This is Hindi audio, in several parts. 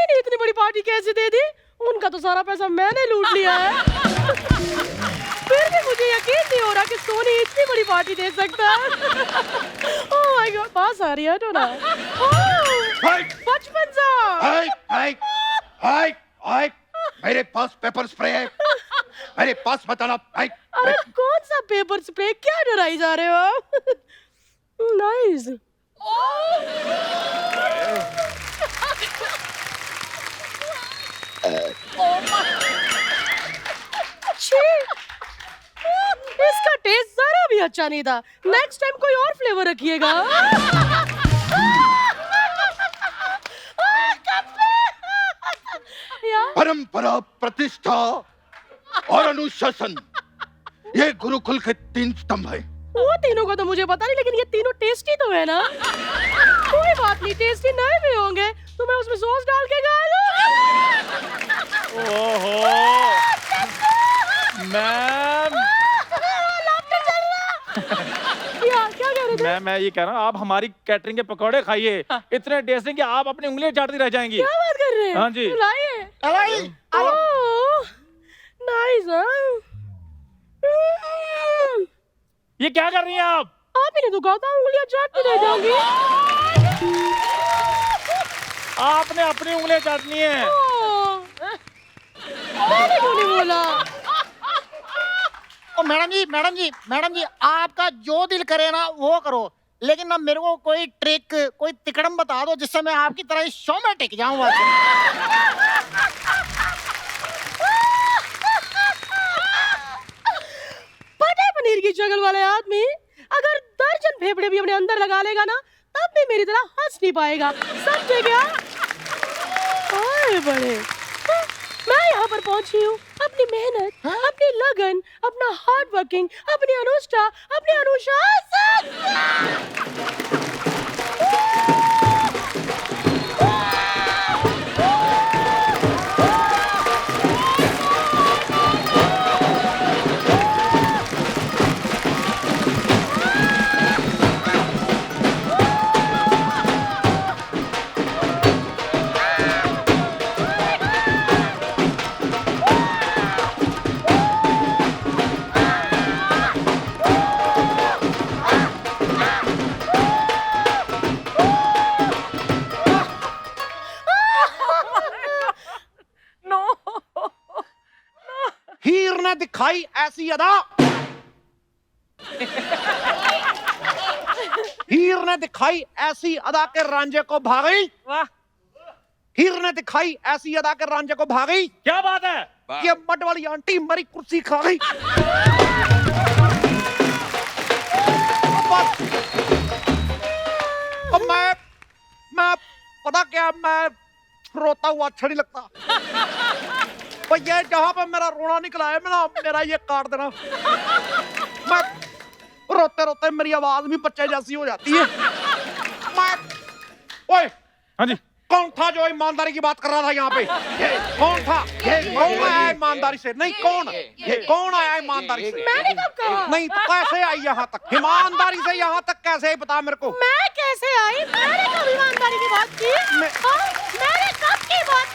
ने इतनी बड़ी पार्टी कैसे दे दी? उनका तो सारा पैसा मैंने लूट लिया है। फिर भी मुझे यकीन नहीं हो रहा कि सोनी इतनी बड़ी पार्टी दे सकता है। ओह माय गॉड, पास आ रही है तो ना। बचपन सा। मेरे पास पेपर स्प्रे है, मेरे पास बताना। अरे कौन सा पेपर स्प्रे? क्या डराई जा रहे हो आप? नाइस। इसका टेस्ट जरा भी अच्छा नहीं था। नेक्स्ट टाइम कोई और फ्लेवर रखिएगा। परंपरा, प्रतिष्ठा और अनुशासन, ये गुरुकुल के 3 स्तंभ है। वो तीनों का तो मुझे पता नहीं, लेकिन ये तीनों टेस्टी तो है ना? कोई बात नहीं, टेस्टी नहीं भी होंगे तो मैं उसमें सॉस डाल के खा लूं। ओहो मैम, क्या कह रहे थे? मैं ये कह रहा हूँ, आप हमारी कैटरिंग के पकौड़े खाइए, इतने टेस्टी कि आप अपनी उंगलियां चाटती रह जाएंगी। क्या बात कर रहे हैं? हाँ जी। लाइए। नाइस। ये क्या कर रही हैं आप? आप ही ने तो कहा था उंगलियां चाटती रह जाऊंगी। आपने अपनी उंगलियां चाटनी है। मैंने क्यों नहीं बोला? ओ मैडम जी आपका जो दिल करे ना वो करो, लेकिन ना मेरे को कोई ट्रिक, कोई तिकड़म बता दो जिससे मैं आपकी तरह इस शो में टिक जाऊं। पटे पनीर की शक्ल वाले आदमी अगर दर्जन फेफड़े भी अपने अंदर लगा लेगा ना, तब भी मेरी तरह हंस नहीं पाएगा। समझे क्या? बड़े मैं यहाँ पर पहुंची हूँ अपनी मेहनत, अपनी लगन, अपना हार्ड वर्किंग, अपनी अनुष्ठा, अपनी अनुशासन। हीर ने दिखाई ऐसी अदा, हीर ने दिखाई ऐसी अदा के रांझे को भागी। हीर ने दिखाई ऐसी अदा के रांझे को भागी। क्या बात है? ये मड वाली आंटी मेरी कुर्सी खा गई। अब मैं पता क्या, मैं रोता हुआ अच्छा नहीं लगता। ये जहां पर मेरा रोना निकला है मेरा ये काट देना। मैं रोते रोते मेरी आवाज भी बच्चे जैसी हो जाती है। ओए, हाँ जी। कौन था जो ईमानदारी की बात कर रहा था यहाँ पे? कौन था? कौन आया ईमानदारी से? नहीं, कौन आया ईमानदारी से? मैंने कब कहा? नहीं तो कैसे आई यहाँ तक? ईमानदारी से यहाँ तक कैसे आई बता मेरे को। मैं कैसे आई? मैंने कब ईमानदारी की बात की? मैंने कब की बात?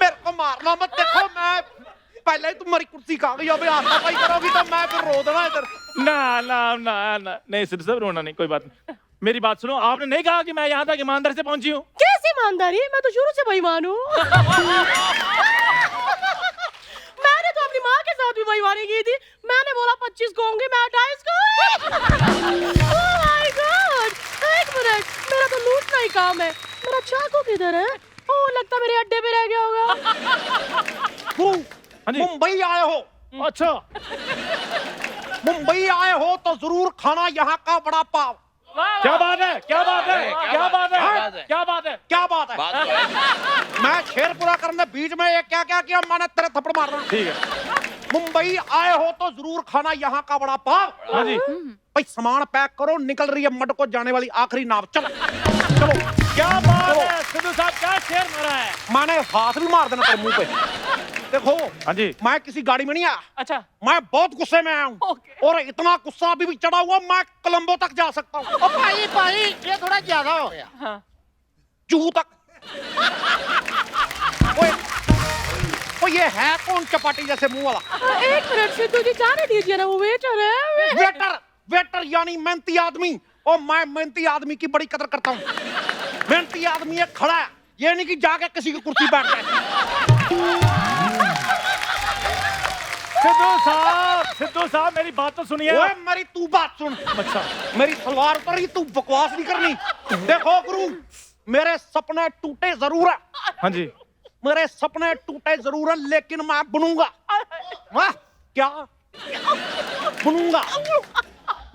मेरे को मारना मत। देखो मैं पहले तुम्हारी कुर्सी खा गई, अबे हाथापाई करोगी तो मैं फिर रो देना इधर। ना नहीं, सिर्फ रोना नहीं, कोई बात नहीं। मेरी बात सुनो, आपने नहीं कहा कि मैं यहाँ तक ईमानदारी से पहुंची हूँ? कैसी ईमानदारी? मैं तो शुरू से बेईमान हूँ। मैंने तो अपनी माँ के साथ भी बेईमानी की थी। मैंने बोला 25 को होंगे, मैं 28 को। ओह माय गॉड, एक मिनट, मेरा तो लूटना ही काम है। मेरा चाकू किधर है? ओह, लगता मेरे अड्डे पे रह गया होगा। हाँ जी। मुंबई आए हो? अच्छा, मुंबई आए हो तो जरूर खाना यहाँ का बड़ा पाव। क्या बात है? क्या बात है? क्या बात है? क्या बात है? क्या बात है? मैं शेर पूरा करने बीच में ये क्या किया मैंने? तेरे थप्पड़ मार रहा। ठीक है। मुंबई आए हो तो जरूर खाना यहाँ का बड़ा पाव। हाँ जी। भाई सामान पैक करो, निकल रही है मड को जाने वाली आखिरी नाव। चलो। क्या बात है सिद्धू साहब, क्या शेर मारा है? मैंने हाथ भी मार देना तेरे मुंह पे। देखो, हाँ जी। मैं किसी गाड़ी में नहीं आया। अच्छा, मैं बहुत गुस्से में आया हूँ। और इतना गुस्सा अभी भी चढ़ा हुआ, मैं कोलंबो तक जा सकता हूँ। भाई ये थोड़ा ज्यादा हो गया। जूहू तक। ओए ओए ये है कौन चपाटी जैसे मुंह वाला? एक मिनट सिद्धू जी, जाने दीजिए ना, वो वेटर है। वेटर वेटर यानी मेहनती आदमी। और मैं मेहनती आदमी की बड़ी कदर करता हूँ। मेहनती आदमी है खड़ा है, ये नहीं कि जाके किसी की कुर्सी बैठ गए। सिद्धू साहब मेरी बात तो सुनिए। ओए मेरी तू बात सुन। अच्छा मेरी सलवार उतर रही, तू बकवास नहीं करनी। देखो गुरु, मेरे सपने टूटे जरूर है। हाँ जी, मेरे सपने टूटे जरूर है, लेकिन मैं बनूंगा। वाह क्या बनूंगा?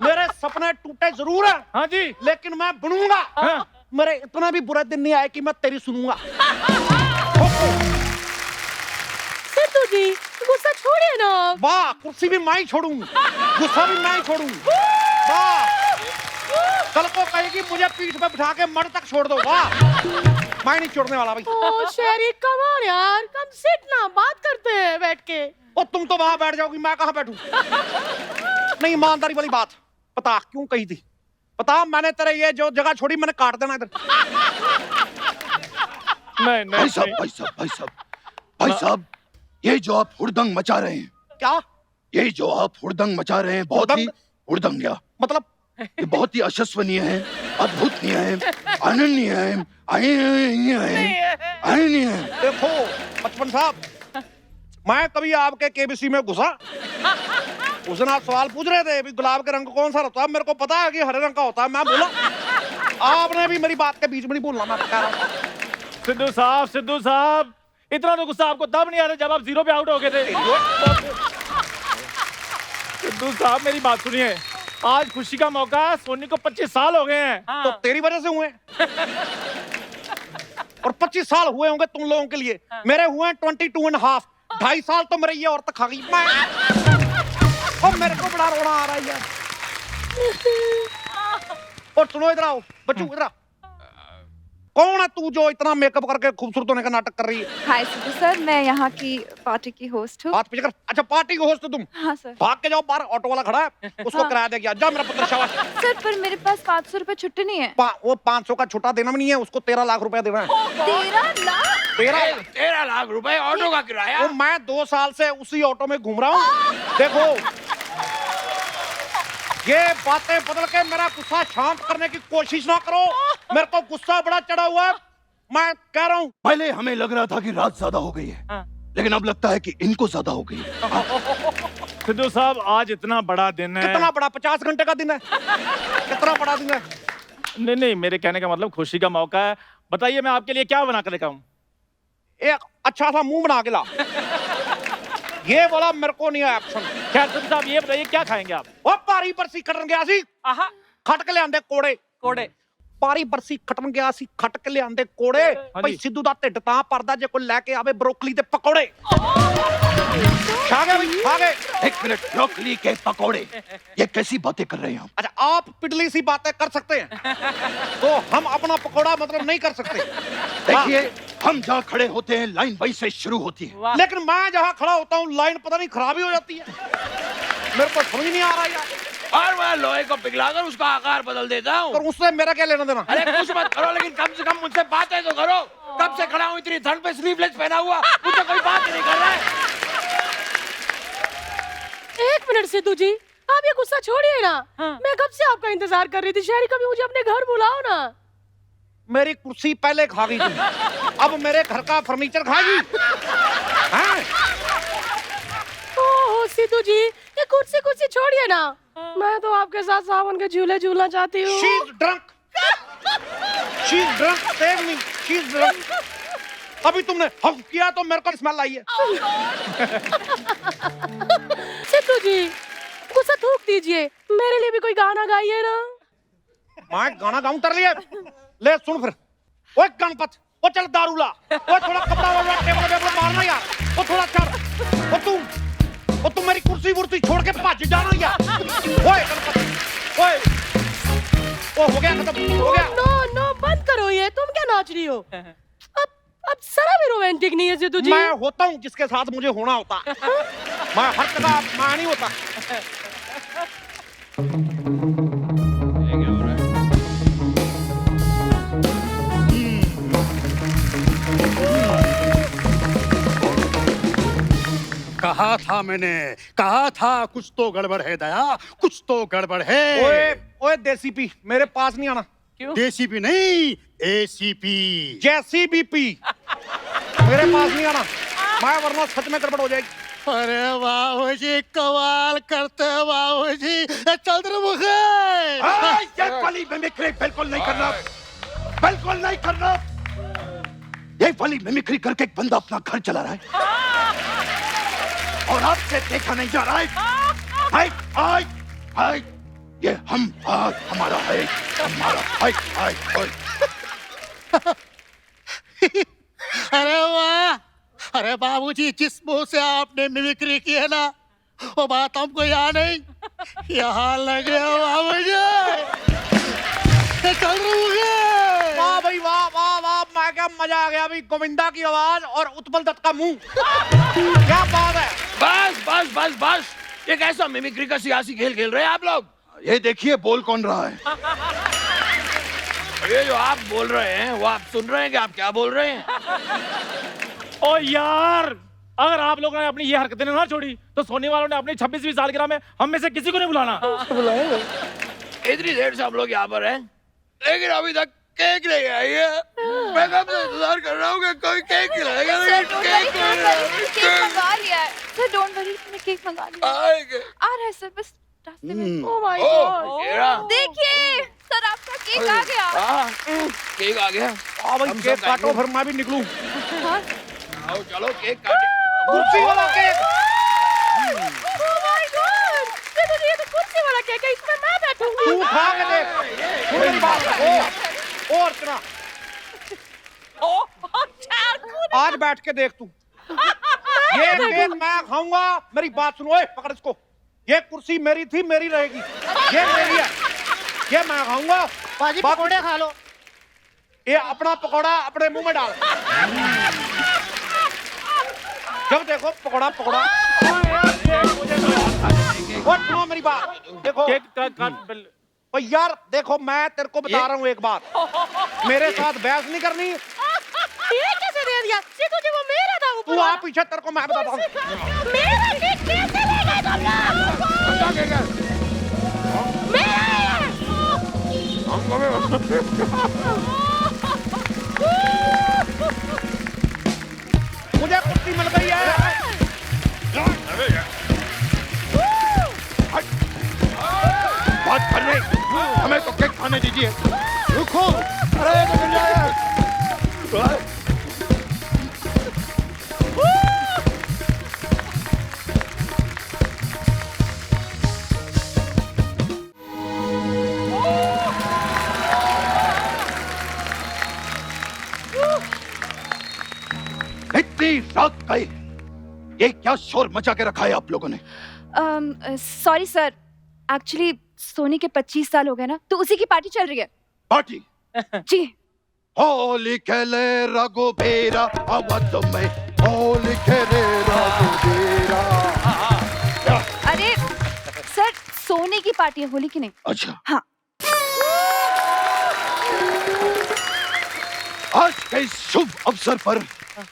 मेरे सपने टूटे जरूर है, हाँ जी, लेकिन मैं बनूंगा। हाँ। मेरे इतना भी बुरे दिन नहीं आए कि मैं तेरी सुनूंगा। सिद्धू जी, गुस्सा छोड़िए ना। वाह, कुर्सी भी मैं ही छोड़ूं, गुस्सा भी मैं ही छोड़ूं। वाह, कल को कहेगी मुझे पीठ पे बिठा के मर तक छोड़ दो। वाह, मैं नहीं छोड़ने वाला भाई। ओ शेरी, कम ऑन यार, कम सिट ना, बात करते हैं बैठ के। और तुम तो वहां बैठ जाओगी, मैं कहां बैठूं? नहीं, ईमानदारी वाली बात पता क्यों कही थी? पता, मैंने तेरे ये जो जगह छोड़ी, मैंने काट देना इधर। नहीं भाई साहब, भाई साहब, भाई साहब, भाई साहब, ये जो आप हुड़दंग मचा रहे हैं, क्या? ये जो आप हुड़दंग मचा रहे हैं, बहुत ही हुड़दंग क्या मतलब? ये बहुत ही अशस्वनीय है, अद्भुतनीय है, अनन्य है, अनन्य है। देखो बचपन साहब, मैं कभी आपके केबीसी में घुसा? उस दिन आप सवाल पूछ रहे थे भी गुलाब का रंग कौन सा होता है, मेरे को पता है कि हरे रंग का होता है। मैं बोला, आपने भी मेरी बात के बीच में नहीं बोलना। मैं कह रहा हूं सिद्धू साहब, इतना तो गुस्सा आपको तब नहीं आ रहा जब आप 0 पे आउट हो गए थे। सिद्धू साहब मेरी बात सुनिए, आज खुशी का मौका है, सोनी को 25 साल हो गए हैं। तो तेरी वजह से हुए और 25 साल हुए होंगे तुम लोगों के लिए। मेरे हुए 22.5। 2.5 साल तो मेरे ये औरत खा गई। मैं और मेरे को बड़ा रोना आ रहा है यार। और सुनो, इधर आओ बच्चू, इधर आ। कौन है तू जो इतना मेकअप करके खूबसूरत होने का नाटक कर रही है? हाय सिद्धू सर, मैं यहाँ की पार्टी की होस्ट हूँ। हाथ पीछे कर। अच्छा, पार्टी की होस्ट हो तुम? हाँ सर। भाग के जाओ बाहर, ऑटो वाला खड़ा है, उसको हाँ। किराया दे गया। जा मेरा पुत्र, शाबाश। सर पर मेरे पास 500 रुपए छुट्टी नहीं है। वो 500 का छुट्टा देना भी नहीं है, उसको 13 लाख रुपया देना है। 13 लाख? 13 लाख रुपए ऑटो का किराया? वो मैं 2 साल से उसी ऑटो में घूम रहा हूँ। देखो, ये बातें बदल के मेरा गुस्सा शांत करने की कोशिश ना करो। मेरे को गुस्सा बड़ा चढ़ा हुआ है, मैं कह रहा हूँ। पहले हमें लग रहा था कि रात ज्यादा हो गई है, लेकिन अब लगता है कि इनको ज्यादा हो गई है। सिद्धू साहब, आज इतना बड़ा दिन है। कितना बड़ा? 50 घंटे का दिन है। कितना बड़ा दिन है? नहीं, मेरे कहने का मतलब खुशी का मौका है। बताइए मैं आपके लिए क्या बना कर लेकर आऊं? एक अच्छा सा मुंह बना के ला। ये बोला मेरे को नहीं है एक्शन। खैर सिद्धू साहब, ये बताइए क्या खाएंगे आप? ओ पारी बरसी खटन गया सी, खट के लियांदे कोड़े। पारी बरसी खटन गया सी, खट के लियांदे कोड़े। भाई सिद्धू दा ढिੱਡ ਤਾਂ ਭਰਦਾ ਜੇ ਕੋਈ ਲੈ ਕੇ ਆਵੇ ਬਰੋਕਲੀ ਦੇ ਪਕੌੜੇ। खा गए भाई, खा गए। 1 मिनट, ब्रोकली के पकौड़े, ये कैसी बातें कर रहे हैं आप? अच्छा, आप पिटली सी बातें कर सकते हैं, तो हम अपना पकौड़ा मतलब नहीं कर सकते। देखिए, हम जहाँ खड़े होते हैं लाइन वहीं से शुरू होती है, लेकिन मैं जहाँ खड़ा होता हूँ लाइन पता नहीं खराब ही हो जाती है। मेरे को समझ नहीं आ रहा यार। और मैं लोहे को पिघलाकर उसका आकार बदल देता हूँ। और उससे मेरा क्या लेना देना? अरे कुछ मत करो, लेकिन कम से कम मुझसे बातें तो करो। कब से खड़ा हूँ इतनी ठंड पे स्लीवलेस पहना हुआ, मुझे कोई बात नहीं कर रहा है। 1 मिनट सिद्धू जी, आप ये गुस्सा छोड़िए ना। मैं कब से आपका इंतजार कर रही थी। शहरी, कभी मुझे अपने घर बुलाओ ना। मेरी कुर्सी पहले खा गई थी, अब मेरे घर का फर्नीचर खाएगी। ओह सिद्धू जी, ये कुर्सी छोड़िए ना। मैं तो आपके साथ सावन के झूले झूलना चाहती हूँ। She's drunk. She's drunk. Save me. She's drunk. अभी तुमने हक किया तो मेरे को स्मेल आई है। सिद्धू जी, गुस्सा थूक दीजिए, मेरे लिए भी कोई गाना गाइए ना। मैं गाना गाऊं कर लिया। ले सुन फिर। ओए गणपत, ओ चल दारू ला। ओ थोड़ा कपड़ा वाला टेबल मारना यार। ओ थोड़ा चल। ओ तुम मेरी कुर्सी वुर्सी छोड़ के भज जाना यार। ओए गणपत, ओए। ओ हो गया खत्म, हो गया। नो, बंद करो ये। तुम क्या नाच रही हो? अब जरा भी रोमांटिक नहीं है सिद्धू जी। मैं होता हूँ जिसके साथ मुझे होना होता। मैं हर जगह मैं नहीं होता। मैंने, कहा था कुछ तो गड़बड़ है दया, कुछ तो गड़बड़ है। ओए ओए देसी पी, मेरे पास नहीं आना। DCP नहीं, ACP। जैसी बीपी मेरे पास नहीं आना, मैं वरना सच में गड़बड़ हो जाएगी। अरे बाबू जी कमाल करते हो बाबू जी, चंद्रमुखी। ये वाली मिमिक्री बिल्कुल नहीं करना, बिल्कुल नहीं करना। ये वाली मिमिक्री करके एक बंदा अपना घर चला रहा है और आपसे देखा नहीं जा रहा है। हाय हाय हाय, ये हमारा है, हमारा हाय हाय हाय। अरे वाह, अरे बाबूजी जिस मुंह से आपने मिमिक्री की है ना, वो बात हमको याद नहीं, यहाँ लग रहे हो बाबूजी। वाह भाई वाह वाह वाह, मैं क्या मजा आ गया भाई। गोविंदा की आवाज और उत्पल दत्त का मुंह, क्या बात है। बस बस बस बस, ये कैसा मिमिक्री का सियासी खेल खेल रहे हैं आप लोग? ये देखिए बोल कौन रहा है। ये जो आप बोल रहे हैं वो आप सुन रहे हैं कि आप क्या बोल रहे हैं? ओ यार, अगर आप लोगों ने अपनी ये हरकतें ना छोड़ी तो सोने वालों ने अपनी 26वीं सालगिरह में हम में से किसी को नहीं बुलाना। इतनी देर से हम लोग यहाँ पर हैं, लेकिन अभी तक केक नहीं आई है। मैं कब से इंतजार कर रहा हूँ कि कोई केक खिलाएगा। सर डोंट वरी, केक मंगा लिया है। सर डोंट वरी, मैंने केक मंगा लिया है। आएंगे। आ रहा है सर, बस रास्ते में। Oh my O, God. ये रहा। देखिए सर, आपका केक आ गया। हाँ, केक आ गया। भाई हम केक सब काटो, खाएंगे। फिर मैं भी निकलूं। हाँ? आओ चलो केक काटे। कुर्सी वाला केक। Oh my God. ये तो कुर्सी वाला केक है, इसमें मैं बैठूंगी। तू खा के देख। मेरी बात है। ओ अर्चना, आज बैठ के देख तू। ये केक मैं खाऊंगा, मेरी बात सुनो। ओए पकड़ इसको। ये कुर्सी मेरी थी, मेरी रहेगी। ये मेरी है, ये मैं खाऊंगा। बाजी पकौड़े खा लो। ये अपना पकौड़ा अपने मुंह में डाल। जब देखो पकौड़ा पकौड़ा। और सुनो मेरी बात, देखो केक का ओ यार, देखो मैं तेरे को बता रहा हूँ एक बात, मेरे साथ बहस नहीं करनी। ये कैसे दे दिया? ये तुझे वो मेरा था, वो तू आ पीछे, तेरे को मैं बताता हूँ। मेरा केक कैसे ले गए तुम लोग? मेरा मुझे कुर्सी मिल गई है। बात करने, हमें तो केक खाने दीजिए। रुको, अरे ये तो गिर जाएगा। इतनी रात गई, ये क्या शोर मचा के रखा है आप लोगों ने? सॉरी सर, एक्चुअली सोनी के 25 साल हो गए ना, तो उसी की पार्टी चल रही है। पार्टी? जी। होली खेले रघुबीरा अवध में, होली खेले रघुबीरा। अरे सर, सोनी की पार्टी है, होली की नहीं। अच्छा, हाँ। आज के इस शुभ अवसर पर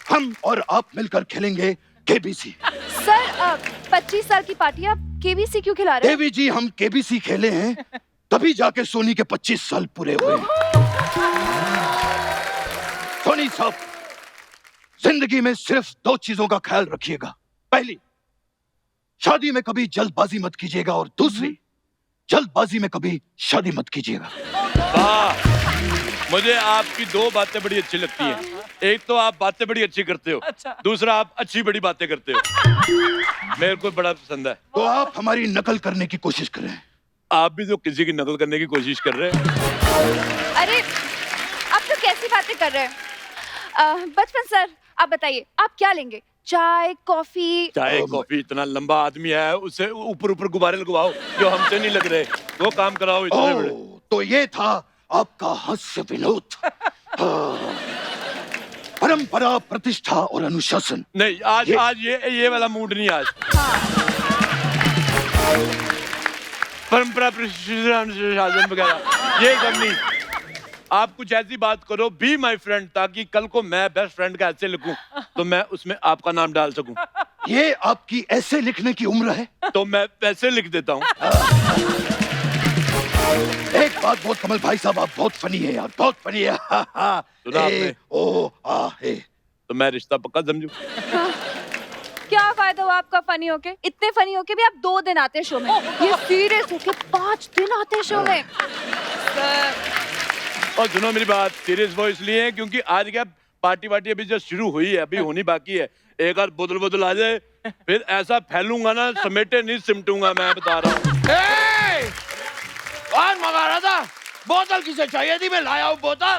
हम और आप मिलकर खेलेंगे केबीसी। सर 25 साल की पार्टी, आप केबीसी क्यों खिला रहे हैं? देवी जी, हम केबीसी खेले हैं तभी जाके सोनी के 25 साल पूरे हुए। सोनी साहब, जिंदगी में सिर्फ 2 चीजों का ख्याल रखिएगा। पहली, शादी में कभी जल्दबाजी मत कीजिएगा, और दूसरी, जल्दबाजी में कभी शादी मत कीजिएगा। वाह, मुझे आपकी 2 बातें बड़ी अच्छी लगती हैं। एक तो आप बातें बड़ी अच्छी करते हो, दूसरा आप अच्छी बड़ी बातें करते हो। मेरे को बड़ा पसंद है। तो आप हमारी नकल करने की कोशिश करें। आप भी तो किसी की नकल करने की कोशिश कर रहे हैं। अरे आप तो कैसी बातें कर रहे हैं? बचपन सर, आप बताइए आप क्या लेंगे? चाय, कॉफी? चाय कॉफी? इतना लंबा आदमी है, उससे ऊपर ऊपर गुब्बारे लगवाओ जो हमसे नहीं लग रहे, वो काम कराओ इतने बड़े। तो ये था आपका हास्य विनोद। हाँ। परंपरा, प्रतिष्ठा और अनुशासन। नहीं, आज ये वाला मूड नहीं आज। परंपरा, प्रतिष्ठा, अनुशासन वगैरह ये सब नहीं। आप कुछ ऐसी बात करो, बी माई फ्रेंड, ताकि कल को मैं बेस्ट फ्रेंड का ऐसे लिखूं तो मैं उसमें आपका नाम डाल सकूं। ये आपकी ऐसे लिखने की उम्र है? तो मैं पैसे लिख देता हूँ। एक बात बहुत, कमल भाई साहब, आप बहुत फनी है यार, बहुत फनी है। सुना आपने? ए, ओ, आ, ए। तो मैं रिश्ता पक्का समझू। क्या फायदा हुआ आपका फनी होके? इतने फनी होके भी आप 2 दिन आते हैं शो में, ये सीरियस होके 5 दिन आते हैं शो में। और सुनो मेरी बात, सीरियस वो इसलिए है क्योंकि आज क्या पार्टी वार्टी अभी जस्ट शुरू हुई है, अभी होनी बाकी है। एक आध बोतल आ जाए, फिर ऐसा फैलूंगा ना, समेटे नहीं सिमटूंगा, मैं बता रहा हूँ। कौन मंगा रहा था? बोतल किसे चाहिए थी? मैं लाया हूँ बोतल।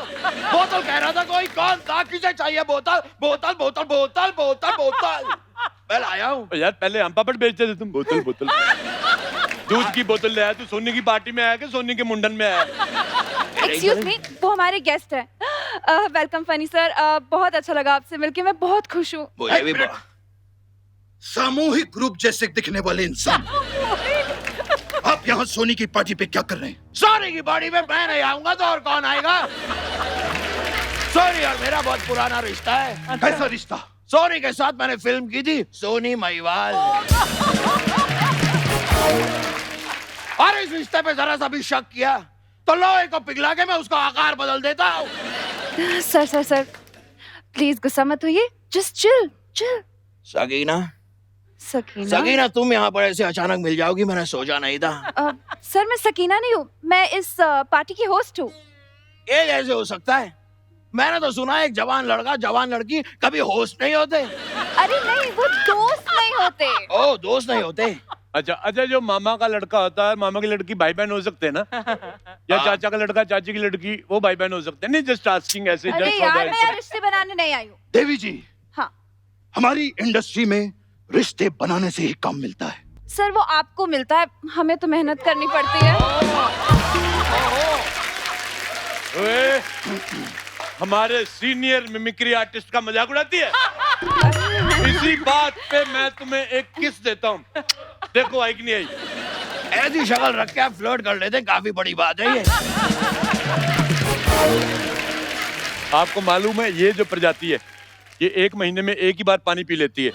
बोतल कह रहा था कोई, कौन था? किसे चाहिए बोतल? बोतल बोतल बोतल बोतल बोतल मैं लाया हूँ। यार पहले हम पापड़ बेचते थे, तुम बोतल बोतल। दूध की बोतल ले आया तू? सोनी की पार्टी में आया कि सोनी के मुंडन में आया? एक्सक्यूज मी, वो हमारे गेस्ट हैं। वेलकम फनी सर, बहुत अच्छा लगा आपसे मिलके, मैं बहुत खुश हूँ। मुझे भी सामूहिक ग्रुप जैसे दिखने वाले इंसान, आप यहाँ सोनी की पार्टी पे क्या कर रहे हैं? सोनी की पार्टी में मैं नहीं आऊंगा तो और कौन आएगा? सोनी और मेरा बहुत पुराना रिश्ता है। कैसा रिश्ता? सोनी के साथ मैंने फिल्म की थी, सोनी महिवाल। और इस रिश्ते पे जरा सा भी शक किया तो लोहे को पिघला के मैं उसका आकार बदल देता हूँ। सर सर सर, प्लीज गुस्सा मत होइए, just chill chill. Sagina, Sakina? Sagina तुम यहाँ पर ऐसे अचानक मिल जाओगी, मैंने सोचा नहीं था। सर मैं सकीना नहीं हूँ, मैं इस पार्टी की होस्ट हूँ। ये कैसे हो सकता है? मैंने तो सुना है एक जवान लड़का जवान लड़की कभी होस्ट नहीं होते। अरे नहीं, वो दोस्त नहीं होते। ओ, दोस्त नहीं होते? अच्छा, जो मामा का लड़का होता है, मामा की लड़की भाई बहन हो सकते हैं ना? या चाचा का लड़का चाची की लड़की, वो भाई बहन हो सकते हैं? नहीं, जस्ट आस्किंग ऐसे। अरे यार, मैं यहाँ रिश्ते बनाने नहीं आई हूँ। देवी जी, हाँ हमारी इंडस्ट्री में रिश्ते बनाने से ही काम मिलता है। सर, वो आपको मिलता है, हमें तो मेहनत करनी पड़ती है। ओए, हमारे सीनियर मिमिक्री आर्टिस्ट का मजाक उड़ाती है? इसी बात पे मैं तुम्हें एक किस देता हूँ, देखो आई कि नहीं आई? ऐसी शक्ल रख के आप फ्लर्ट कर लेते, काफी बड़ी बात है ये। आपको मालूम है ये जो प्रजाति है, ये 1 महीने में 1 ही बार पानी पी लेती है।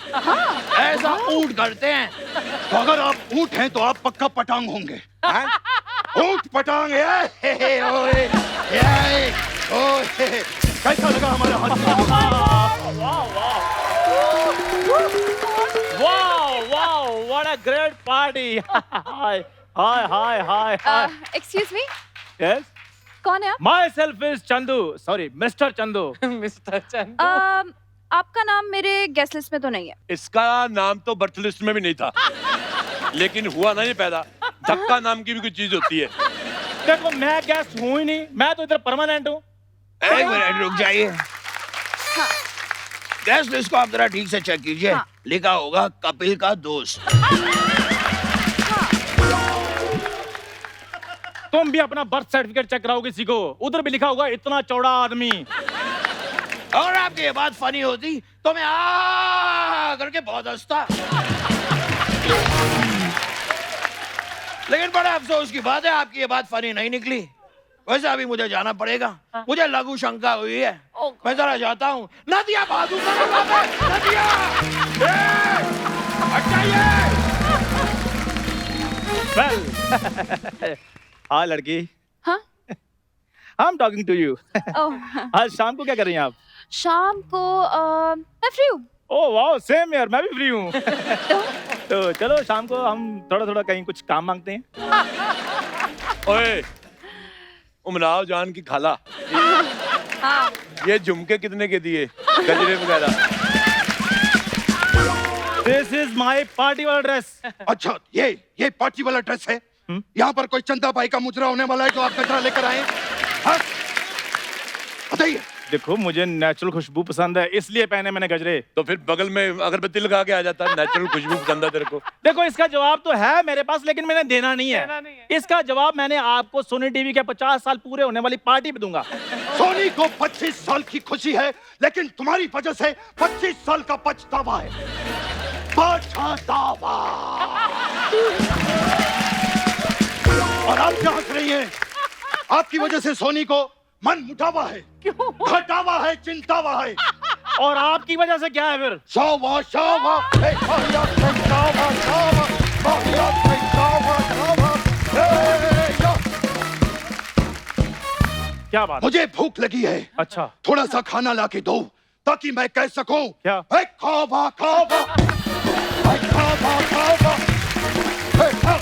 ऐसा ऊंट करते हैं। तो अगर आप ऊंट हैं तो आप पक्का पटांग होंगे। ऊंट पटांग। कैसा लगा हमारा Wow, what a great party. Hi. Excuse me, Yes, कौन है आप? myself is Chandu. Sorry, Mr. Chandu. आपका नाम मेरे गेस्ट लिस्ट में तो नहीं है। इसका नाम तो बर्थ लिस्ट में भी नहीं था, लेकिन हुआ ना ये पैदा। धक्का नाम की भी कुछ चीज होती है। देखो, मैं गेस्ट हूँ ही नहीं, मैं तो इधर परमानेंट हूँ। एक मिनट रुक जाइए। गेस्ट लिस्ट को आप जरा ठीक से चेक कीजिए। हाँ। लिखा होगा कपिल का दोस्त। तुम भी अपना बर्थ सर्टिफिकेट चेक कराओ किसी को, उधर भी लिखा होगा इतना चौड़ा आदमी। अगर आपकी ये बात फनी होती तो मैं आ करके बहुत हंसता। लेकिन बड़ा अफसोस की बात है, आपकी ये बात फनी नहीं निकली। वैसे अभी मुझे जाना पड़ेगा, मुझे लघु शंका हुई है, मैं जरा जाता हूँ। नदिया बहादुर नदिया, Well, हाँ लड़की, हाँ? I'm talking to you. ओह, आज शाम को क्या कर रही हैं आप? शाम को मैं फ्री हूँ। ओह वाह, सेम यार, मैं भी फ्री हूँ। तो चलो शाम को हम थोड़ा कहीं कुछ काम मांगते हैं। ओए, उमराव जान की खाला, हाँ। ये झुमके कितने के दिए, गजरे वगैरह? This is my party वाला ड्रेस। अच्छा, ये पार्टी वाला ड्रेस है? यहाँ पर कोई चंदा भाई का मुजरा होने वाला है जो आप कचरा लेकर आए? हाँ? बताइए। देखो, मुझे नेचुरल खुशबू पसंद है, इसलिए पहने मैंने गजरे। तो फिर बगल में अगरबत्ती लगा के आ जाता है, नेचुरल खुशबू पसंद है तेरे को। देखो, इसका जवाब तो है मेरे पास, लेकिन मैंने देना नहीं है। इसका जवाब मैंने आपको सोनी टीवी के 50 साल पूरे होने वाली पार्टी पे दूंगा। सोनी को 25 साल की खुशी है, लेकिन तुम्हारी वजह से 25 साल का पछतावा है। पछतावा। और आप क्या हंस रही हैं? आपकी वजह से सोनी को मन मुटावा है, घटावा है, चिंतावा है। और आपकी वजह से क्या है फिर? शावा शावा हे शावा शावा शावा शावा शावा हे या। क्या बात? मुझे भूख लगी है, अच्छा, थोड़ा सा खाना ला के दो ताकि मैं कह सकूं क्या? हे खावा खावा, हे खावा खावा, हे खा।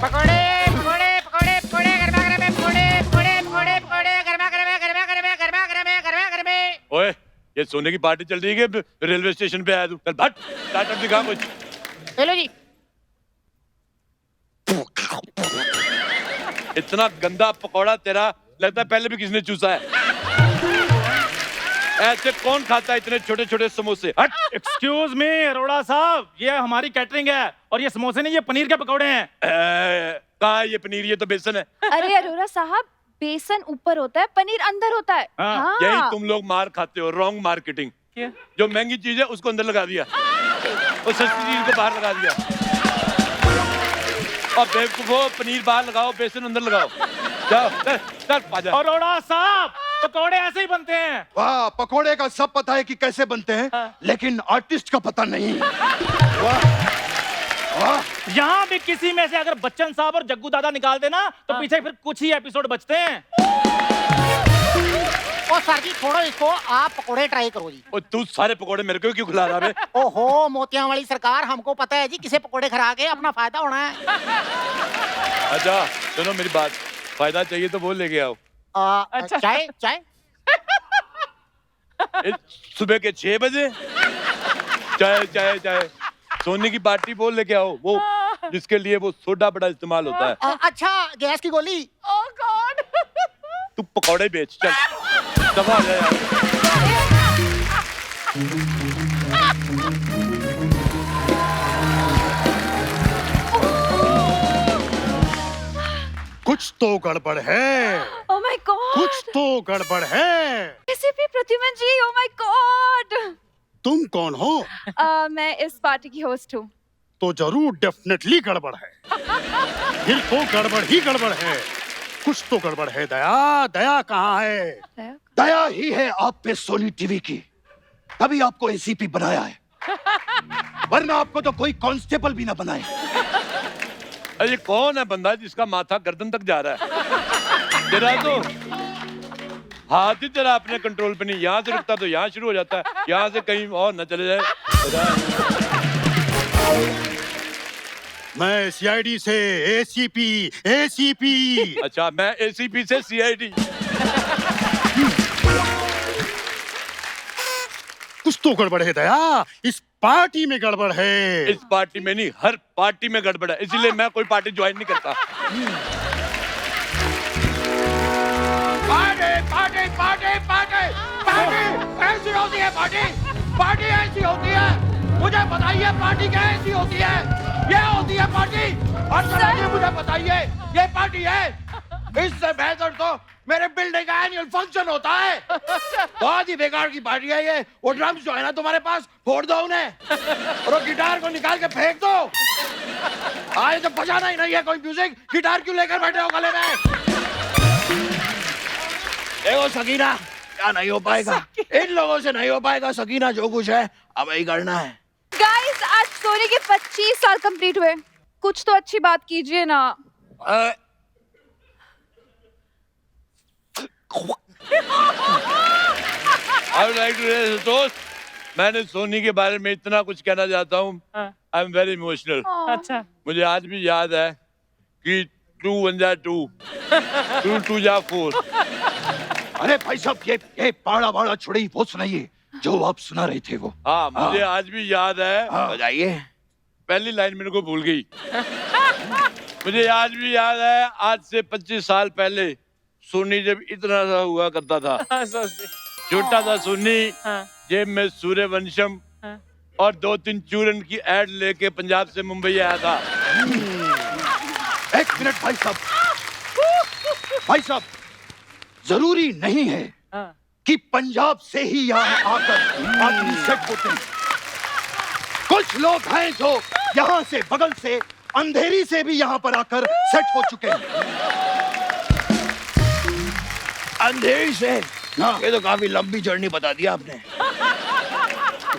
पकोड़े पकोड़े पकोड़े पकोड़े गरमा गरमे पकोड़े पकोड़े पकोड़े पकोड़े गरमा गरमे गरमा गरमे गरमा गरमे गरमा गरमे। ओए, ये सोने की पार्टी चल रही है कि रेलवे स्टेशन पे आया तू? चल भट, स्टार्टअप दिखा कुछ। हेलो जी। इतना गंदा पकौड़ा तेरा, लगता है पहले भी किसने चूसा है। ऐसे कौन खाता है इतने छोटे छोटे समोसे? हट। एक्सक्यूज मी अरोड़ा साहब, ये हमारी कैटरिंग है और ये समोसे नहीं, ये पनीर के पकौड़े हैं। कहाँ है ये पनीर? ये तो बेसन है। अरे अरोड़ा साहब, बेसन ऊपर होता है, पनीर अंदर होता है। हाँ, हाँ। यही तुम लोग मार खाते हो, रॉन्ग मार्केटिंग। जो महंगी चीज है उसको अंदर लगा दिया और सस्ती चीज को बाहर लगा दिया। और बेवकूफो, पनीर बाहर लगाओ, बेसन अंदर लगाओ। जाओ, चल चल पाजा। अरोड़ा साहब, पकौड़े ऐसे ही बनते हैं। वाह, पकोड़े का सब पता है कि कैसे बनते हैं, लेकिन आर्टिस्ट का पता नहीं। वाह वाह। यहाँ भी किसी में से अगर बच्चन साहब और जग्गू दादा निकाल देना तो पीछे फिर कुछ ही एपिसोड बचते हैं। ओ सर जी, छोड़ो इसको, आप पकोड़े ट्राई करो जी। और तू सारे पकोड़े मेरे को क्यों खिला रहा है? ओहो मोतियां वाली सरकार, हमको पता है जी किसे पकोड़े खरा के अपना फायदा होना है। अच्छा सुनो मेरी बात, फायदा चाहिए तो वो लेके आओ। अच्छा, चाय चाय। सुबह के 6 बजे चाय चाय चाय। सोने की पार्टी बोल लेके आओ, वो जिसके लिए वो सोडा बड़ा इस्तेमाल होता है। अच्छा, गैस की गोली। ओह गॉड। तू पकौड़े बेच, चल दफा हो जा यार। कुछ तो गड़बड़ है, ओह माय गॉड। कुछ तो गड़बड़ है। ACP Pradyuman ji, oh my god. तुम कौन हो? मैं इस पार्टी की होस्ट हूँ। तो जरूर डेफिनेटली गड़बड़ है। फिर तो गड़बड़ ही गड़बड़ है। कुछ तो गड़बड़ है। दया, दया कहाँ है? दया ही है आप पे सोनी टीवी की, तभी आपको एसीपी बनाया है, वरना आपको तो कोई कांस्टेबल भी ना बनाए। अरे कौन है बंदा जिसका माथा गर्दन तक जा रहा है? तेरा तो हाथ ही तेरा अपने कंट्रोल पे नहीं, यहाँ से रुकता तो यहाँ शुरू हो जाता है, यहाँ से कहीं और न चले जाए। मैं सीआईडी से एसीपी, एसीपी। अच्छा, मैं एसीपी से सीआईडी। कुछ तो गड़बड़ है दया, इस पार्टी में गड़बड़ है। इस पार्टी में नहीं, हर पार्टी में गड़बड़ है, इसीलिए मैं कोई पार्टी ज्वाइन नहीं करता। Party party party party party ऐसी होती है, पार्टी पार्टी ऐसी होती है। मुझे बताइए पार्टी क्या ऐसी होती है? ये होती है पार्टी। और चलिए मुझे बताइए, ये पार्टी है? इससे बेहतर तो मेरे बिल्डिंग का एनुअल फंक्शन होता है। बहुत ही बेकार की पार्टी है ये। वो ड्रम्स जो है ना तुम्हारे पास, फोड़ दो उन्हें और वो गिटार को निकाल के फेंक दो। आज तो बजाना ही नहीं है कोई म्यूजिक, गिटार क्यों लेकर बैठे हो गले में? देखो सकीना, क्या नहीं हो पाएगा, इन लोगों से नहीं हो पाएगा। सकीना, जो कुछ है हमें ही करना है। गाइस, आज सोनी के 25 साल कंप्लीट हुए, कुछ तो अच्छी बात कीजिए ना। दोस्त, मैंने सोनी के बारे में इतना कुछ कहना चाहता हूँ। I am very emotional. अच्छा, मुझे आज भी याद है कि 2 1 जा 2, 2 2 जा 4। अरे भाई साहब, ये पाड़ा बाड़ा छुड़ी वो सुनाइए जो आप सुना रहे थे वो। हाँ, मुझे आज भी याद है। बताइए। पहली लाइन मेरे को भूल गई। मुझे आज भी याद है, आज से 25 साल पहले सोनी जब इतना सा हुआ करता था, छोटा था सोनी, जेब में सूर्यवंशम और 2-3 चूरन की एड लेके पंजाब से मुंबई आया था। एक मिनट भाई साहब, भाई साहब, जरूरी नहीं है कि पंजाब से ही यहाँ आकर आदमी सेट होते हैं। कुछ लोग हैं जो यहाँ से, बगल से, अंधेरी से भी यहाँ पर आकर सेट हो चुके हैं। अंधेरी से हाँ। ये तो काफी लंबी जर्नी बता दिया आपने।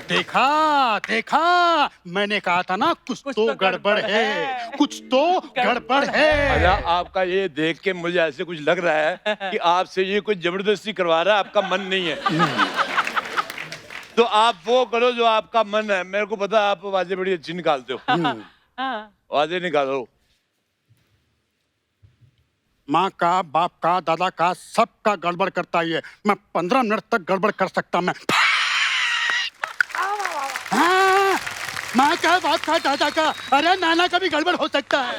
देखा देखा, मैंने कहा था ना कुछ तो गड़बड़ है, कुछ तो गड़बड़ है। अरे आपका ये देख के मुझे ऐसे कुछ लग रहा है कि आपसे ये कुछ जबरदस्ती करवा रहा है, आपका मन नहीं है। तो आप वो करो जो आपका मन है। मेरे को पता है आप आवाजें बड़ी अच्छी निकालते हो, आवाजें निकालो। माँ का, बाप का, दादा का, सबका गड़बड़ करता ही है। मैं 15 मिनट तक गड़बड़ कर सकता मैं। हाँ, माँ का, बाप का, दादा का, अरे नाना का भी गड़बड़ हो सकता है।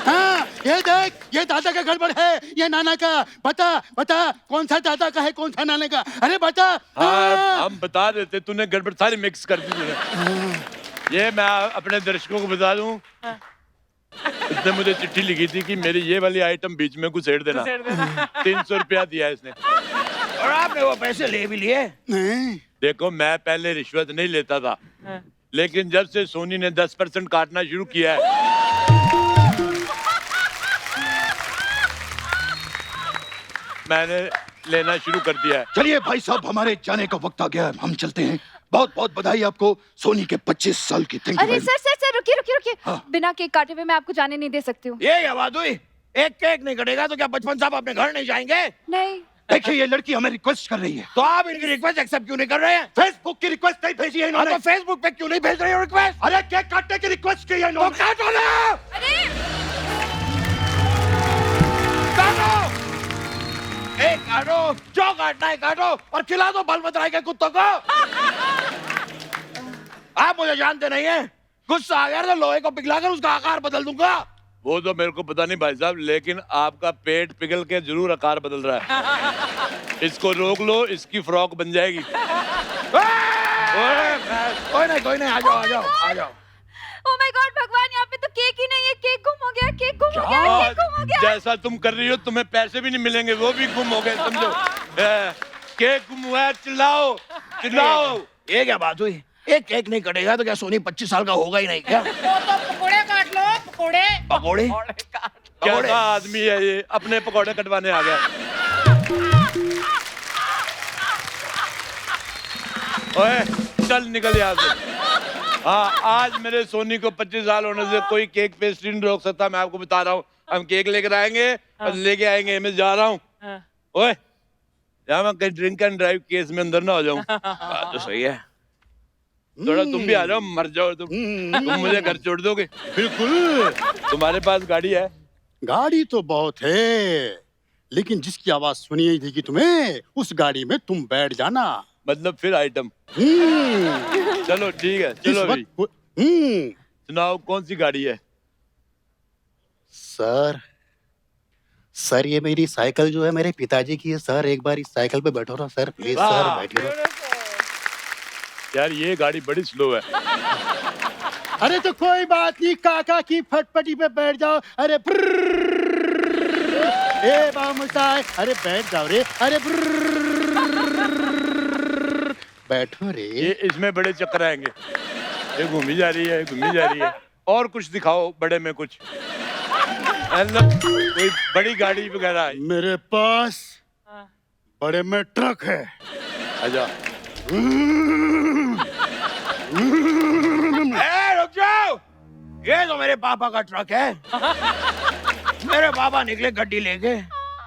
हाँ, ये देख, ये दादा का गड़बड़ है, ये नाना का। बता बता कौन सा दादा का है, कौन सा नाना का, अरे बता। हाँ, हम बता देते, तूने गड़बड़ सारी मिक्स कर दी तूने। ये मैं अपने दर्शकों को बता दूं, इसने मुझे चिट्ठी लिखी थी कि मेरी ये वाली आइटम बीच में घुसेड़ देना। 300 रुपया दिया इसने। और आपने वो पैसे ले भी लिए? नहीं, देखो मैं पहले रिश्वत नहीं लेता था, लेकिन जब से सोनी ने 10% काटना शुरू किया है, मैंने लेना शुरू कर दिया है। चलिए भाई साहब, हमारे जाने का वक्त आ गया है, हम चलते हैं। बहुत बहुत बधाई आपको सोनी के 25 साल की। Thank you. अरे सर सर सर, रुकिए रुकिए रुकिए। हाँ। बिना केक काटे हुए मैं आपको जाने नहीं दे सकती हूँ। ये क्या बात हुई? एक केक नहीं कटेगा तो क्या बचपन साहब अपने घर नहीं जाएंगे? नहीं। देखिए ये लड़की हमें रिक्वेस्ट कर रही है। तो आप इनकी रिक्वेस्ट एक्सेप्ट क्यों नहीं कर रहे हैं? फेसबुक की रिक्वेस्ट नहीं भेजी है इन्होंने। तो फेसबुक पे क्यों नहीं भेज रहे हो रिक्वेस्ट? अरे केक काटने की रिक्वेस्ट की है तो इन्होंने। काटो ना, अरे काटो, एक काटो, जो काटना है काटो और खिला दो बलवतराय के कुत्तों को। आप मुझे जानते नहीं हैं, गुस्सा आ गया तो लोहे को पिघलाकर उसका आकार बदल दूंगा। वो तो मेरे को पता नहीं भाई साहब, लेकिन आपका पेट पिघल के जरूर आकार बदल रहा है। इसको रोक लो, इसकी फ्रॉक बन जाएगी। कोई नहीं, आ जाओ आ जाओ आ जाओ। ओह माय गॉड भगवान, यहाँ पे तो केक ही नहीं है। केक गुम हो गया, केक गुम हो गया, केक गुम हो गया। जैसा तुम कर रही हो तुम्हें पैसे भी नहीं मिलेंगे, वो भी गुम हो गए समझो। केक गुम हुआ है, चिल्लाओ चिल्लाओ। ये क्या बात हुई? एक केक नहीं कटेगा तो क्या सोनी 25 साल का होगा ही नहीं क्या? पकोड़े काट लो, पकोड़े। पकोड़े? कैसा आदमी है ये, अपने पकौड़े कटवाने आ गया। ओए चल निकल यहाँ से। हाँ, आज मेरे सोनी को 25 साल होने से कोई केक पेस्ट्री नहीं रोक सकता। मैं आपको बता रहा हूँ, हम केक लेकर आएंगे और लेके आएंगे। मैं जा रहा हूँ। ओए यहाँ मैं कहीं ड्रिंक एंड ड्राइव केस में अंदर ना हो जाऊँ। बात तो सही है। थोड़ा तुम भी आ जाओ, मर जाओ तुम मुझे घर छोड़ दोगे? बिल्कुल। तुम्हारे पास गाड़ी है? गाड़ी तो बहुत है, लेकिन जिसकी आवाज सुनी ही थी कि तुम्हें, उस गाड़ी में तुम बैठ जाना। मतलब फिर आइटम। हम्म, चलो ठीक है, इस चलो अभी वक्त सुनाओ कौन सी गाड़ी है? सर, सर ये मेरी साइकिल जो है मेरे पिताजी की है सर। एक बार इस साइकिल पे बैठो ना सर, प्लीज सर, वाह। बैठिए। यार ये गाड़ी बड़ी स्लो है। अरे तो कोई बात नहीं, काका की फटफटी पे बैठ जाओ। अरे ए बामुसाई, अरे बैठ जाओ रे। अरे बैठो रे। ये इसमें बड़े चक्कर आएंगे। ये घूमी जा रही है, घूमी जा रही है। और कुछ दिखाओ बड़े में कुछ, मतलब कोई बड़ी गाड़ी वगैरह। मेरे पास बड़े में ट्रक है। अच्छा रुक जाओ, ये तो मेरे पापा का ट्रक है। मेरे पापा निकले गड्डी लेके,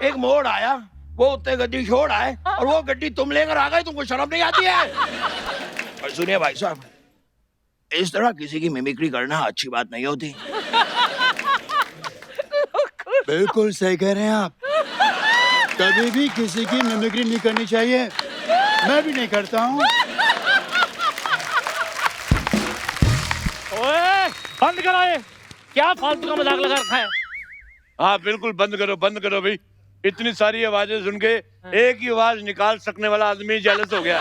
एक मोड़ आया, वो उत्ते गड्डी छोड़ आए और वो गड्डी तुम लेकर आ गए। तुमको शर्म नहीं आती है? और सुनिए भाई साहब, इस तरह किसी की मिमिक्री करना अच्छी बात नहीं होती। बिल्कुल सही कह रहे हैं आप। कभी भी किसी की मिमिक्री नहीं करनी चाहिए। मैं भी नहीं करता हूँ। ओए बंद करो ये, क्या फालतू का मजाक लगा रखा है? हाँ बिल्कुल बंद करो भाई। इतनी सारी आवाजें सुन के एक ही आवाज निकाल सकने वाला आदमी जेलस हो गया।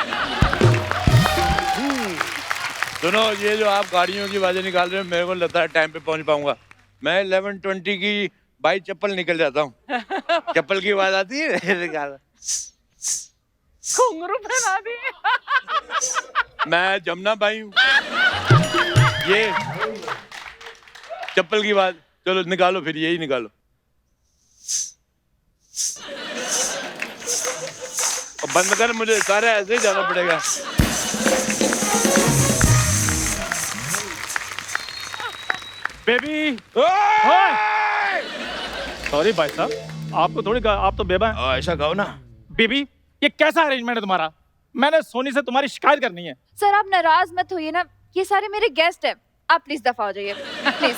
सुनो, ये जो आप गाड़ियों की आवाजें निकाल रहे हो, मेरे को लगता है टाइम पे पहुंच पाऊंगा। मैं 11:20 की बाई चप्पल निकल जाता हूँ। चप्पल की आवाज आती है निकाल। घुंघरू पहना दी। मैं जमुना भाई हूँ। ये चप्पल की आवाज, चलो निकालो फिर, यही निकालो। बंद कर, मुझे सारे ऐसे ही जाना पड़ेगा। बेबी सॉरी भाई साहब, आपको थोड़ी आप तो बेबा हैं। ऐसा कहो ना। बेबी ये कैसा अरेंजमेंट है तुम्हारा? मैंने सोनी से तुम्हारी शिकायत करनी है। सर आप नाराज मत होइए ना, ये सारे मेरे गेस्ट हैं, आप प्लीज दफा हो जाइए प्लीज।